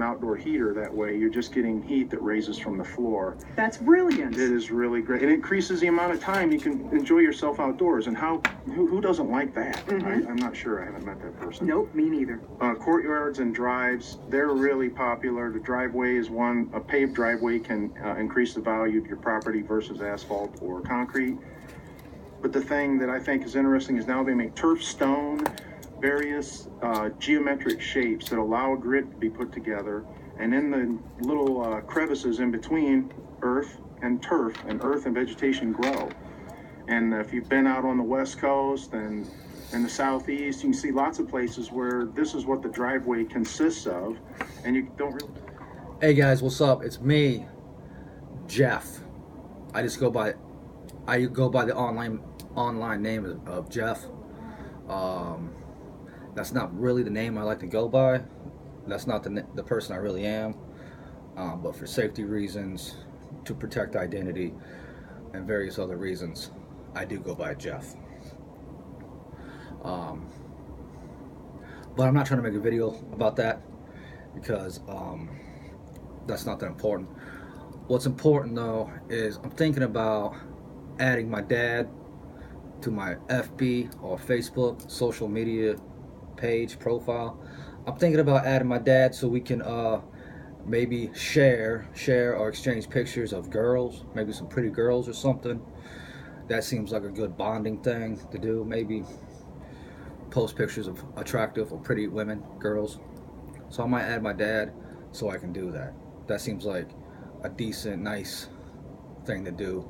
outdoor heater that way. You're just getting heat that raises from the floor. That's brilliant. It is really great. It increases the amount of time you can enjoy yourself outdoors. And who doesn't like that? I'm not sure. I haven't met that person. Nope, me neither. Courtyards and drives, they're really popular. The driveway is one. A paved driveway can increase the value of your property versus asphalt or concrete. But the thing that I think is interesting is now they make turf stone, various geometric shapes that allow a grid to be put together. And in the little crevices in between, earth and turf and earth and vegetation grow. And if you've been out on the West Coast and in the Southeast, you can see lots of places where this is what the driveway consists of, and you don't really... Hey guys, what's up? It's me, Jeff. I go by the online name of Jeff. That's not really the name I like to go by. That's not the person I really am. But for safety reasons, to protect identity, and various other reasons, I do go by Jeff. But I'm not trying to make a video about that because that's not that important. What's important though is I'm thinking about adding my dad to my FB or Facebook social media page profile. I'm thinking about adding my dad so we can maybe share or exchange pictures of girls, maybe some pretty girls or something. That seems like a good bonding thing to do. Maybe post pictures of attractive or pretty women, girls. So I might add my dad so I can do that. That seems like a decent, nice thing to do.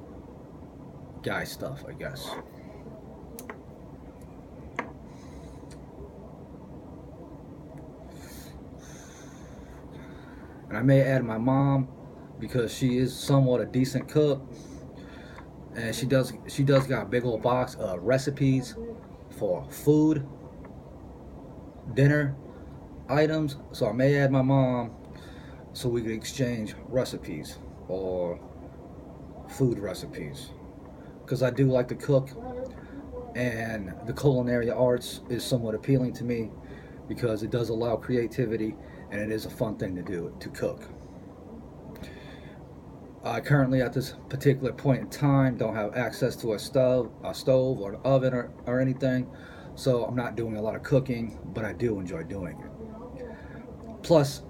Guy stuff, I guess. And I may add my mom because she is somewhat a decent cook, and she does got a big old box of recipes for food, dinner items. So I may add my mom so we can exchange recipes or food recipes, because I do like to cook, and the culinary arts is somewhat appealing to me because it does allow creativity and it is a fun thing to do, to cook. I currently at this particular point in time don't have access to a stove or an oven or anything, so I'm not doing a lot of cooking, but I do enjoy doing it. Plus,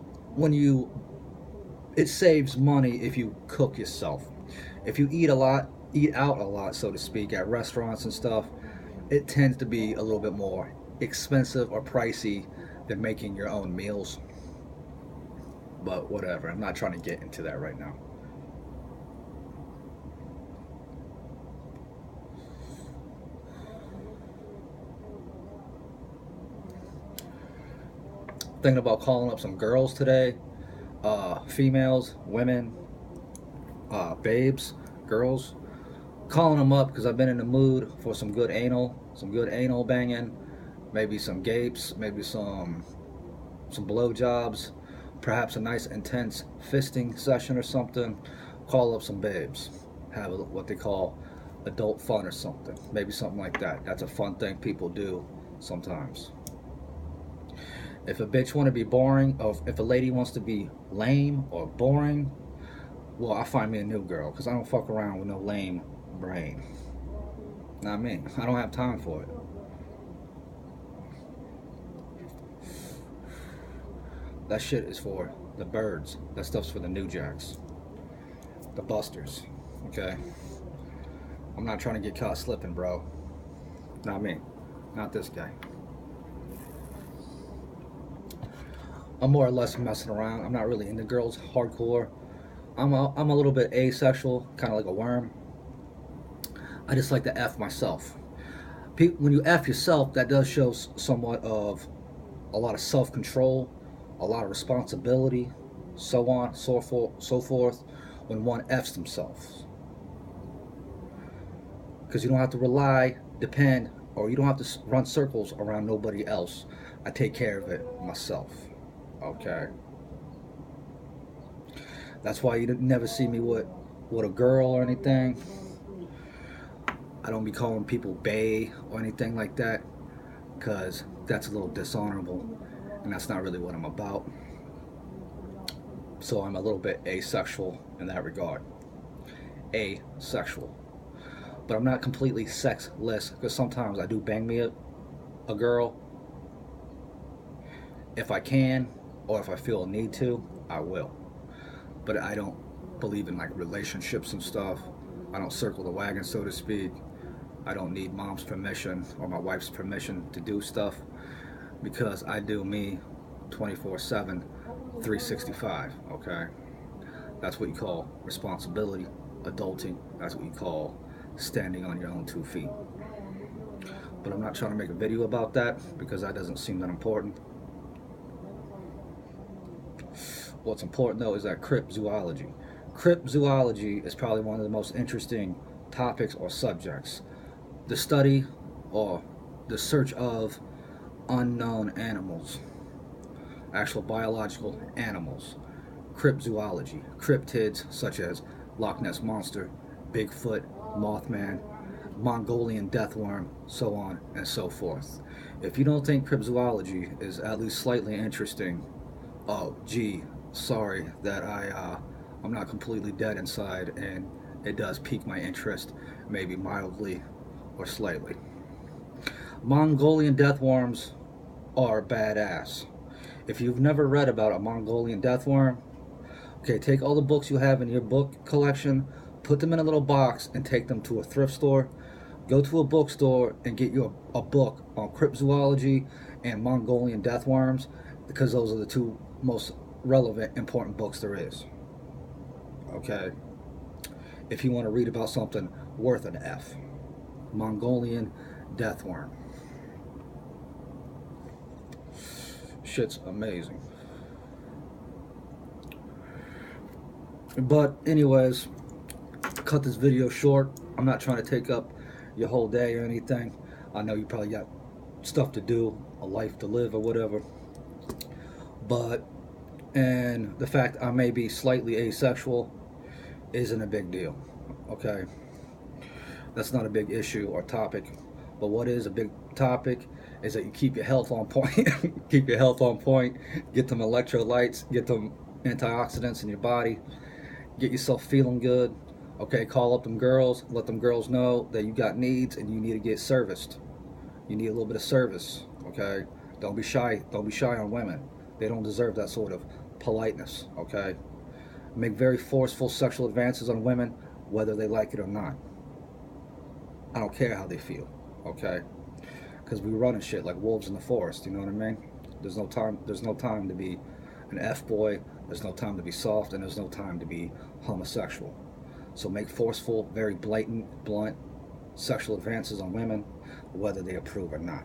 it saves money if you cook yourself. If you eat out a lot, so to speak, at restaurants and stuff, it tends to be a little bit more expensive or pricey than making your own meals. But whatever, I'm not trying to get into that right now. Thinking about calling up some girls today, females, women, babes, girls. Calling them up because I've been in the mood for some good anal banging, maybe some gapes, maybe some blowjobs, perhaps a nice intense fisting session or something. Call up some babes, have what they call adult fun or something, maybe something like that. That's a fun thing people do sometimes. If a bitch want to be boring, or if a lady wants to be lame or boring, well, I find me a new girl, because I don't fuck around with no lame brain. Not me. I don't have time for it. That shit is for the birds. That stuff's for the new jacks, the busters. Okay? I'm not trying to get caught slipping, bro. Not me. Not this guy. I'm more or less messing around. I'm not really into girls hardcore. I'm a little bit asexual, kind of like a worm. I just like to F myself. When you F yourself, that does show somewhat of a lot of self-control, a lot of responsibility, so on, so forth, when one F's themselves. Because you don't have to depend, or you don't have to run circles around nobody else. I take care of it myself. Okay? That's why you never see me with a girl or anything. I don't be calling people bae or anything like that, because that's a little dishonorable, and that's not really what I'm about. So I'm a little bit asexual in that regard. Asexual. But I'm not completely sexless, because sometimes I do bang me a girl. If I can, or if I feel a need to, I will. But I don't believe in like relationships and stuff. I don't circle the wagon, so to speak. I don't need mom's permission or my wife's permission to do stuff, because I do me 24/7, 365, okay? That's what you call responsibility, adulting. That's what you call standing on your own 2 feet. But I'm not trying to make a video about that, because that doesn't seem that important. What's important though is that cryptozoology. Cryptozoology is probably one of the most interesting topics or subjects. The study or the search of unknown animals, actual biological animals. Cryptozoology, cryptids such as Loch Ness Monster, Bigfoot, Mothman, Mongolian deathworm, so on and so forth. If you don't think cryptozoology is at least slightly interesting, oh gee, sorry that I'm not completely dead inside, and it does pique my interest, maybe mildly or slightly. Mongolian deathworms are badass. If you've never read about a Mongolian deathworm, okay, take all the books you have in your book collection, put them in a little box, and take them to a thrift store. Go to a bookstore and get you a book on cryptozoology and Mongolian deathworms, because those are the two most relevant, important books there is. Okay? If you want to read about something worth an F. Mongolian deathworm. Shit's amazing. But anyways, cut this video short. I'm not trying to take up your whole day or anything. I know you probably got stuff to do, a life to live or whatever. But, and the fact I may be slightly asexual isn't a big deal, okay? That's not a big issue or topic. But what is a big topic is that you keep your health on point. Keep your health on point. Get them electrolytes, get them antioxidants in your body. Get yourself feeling good. Okay, call up them girls, let them girls know that you got needs and you need to get serviced. You need a little bit of service, okay? Don't be shy. Don't be shy on women. They don't deserve that sort of politeness, okay? Make very forceful sexual advances on women, whether they like it or not. I don't care how they feel, okay? Because we run and shit like wolves in the forest, you know what I mean? There's no time to be an F-boy, there's no time to be soft, and there's no time to be homosexual. So make forceful, very blatant, blunt sexual advances on women, whether they approve or not.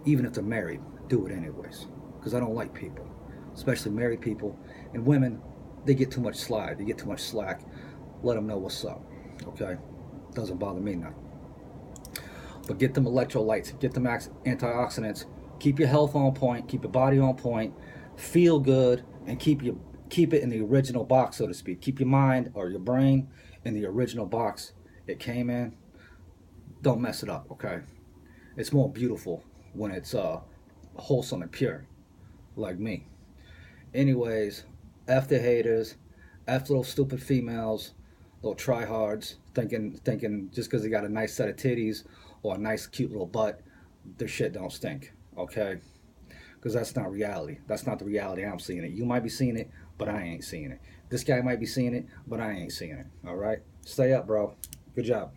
Even if they're married, do it anyways. Because I don't like people, especially married people. And women, they get too much slide, they get too much slack. Let them know what's up, okay? Doesn't bother me none. But get them electrolytes, get them antioxidants, keep your health on point, keep your body on point, feel good, and keep it in the original box, so to speak. Keep your mind or your brain in the original box it came in. Don't mess it up, okay? It's more beautiful when it's wholesome and pure, like me. Anyways, F the haters, F little stupid females, little tryhards, thinking just because they got a nice set of titties or a nice cute little butt, their shit don't stink, okay? Because that's not reality. That's not the reality I'm seeing it. You might be seeing it, but I ain't seeing it. This guy might be seeing it, but I ain't seeing it, all right? Stay up, bro. Good job.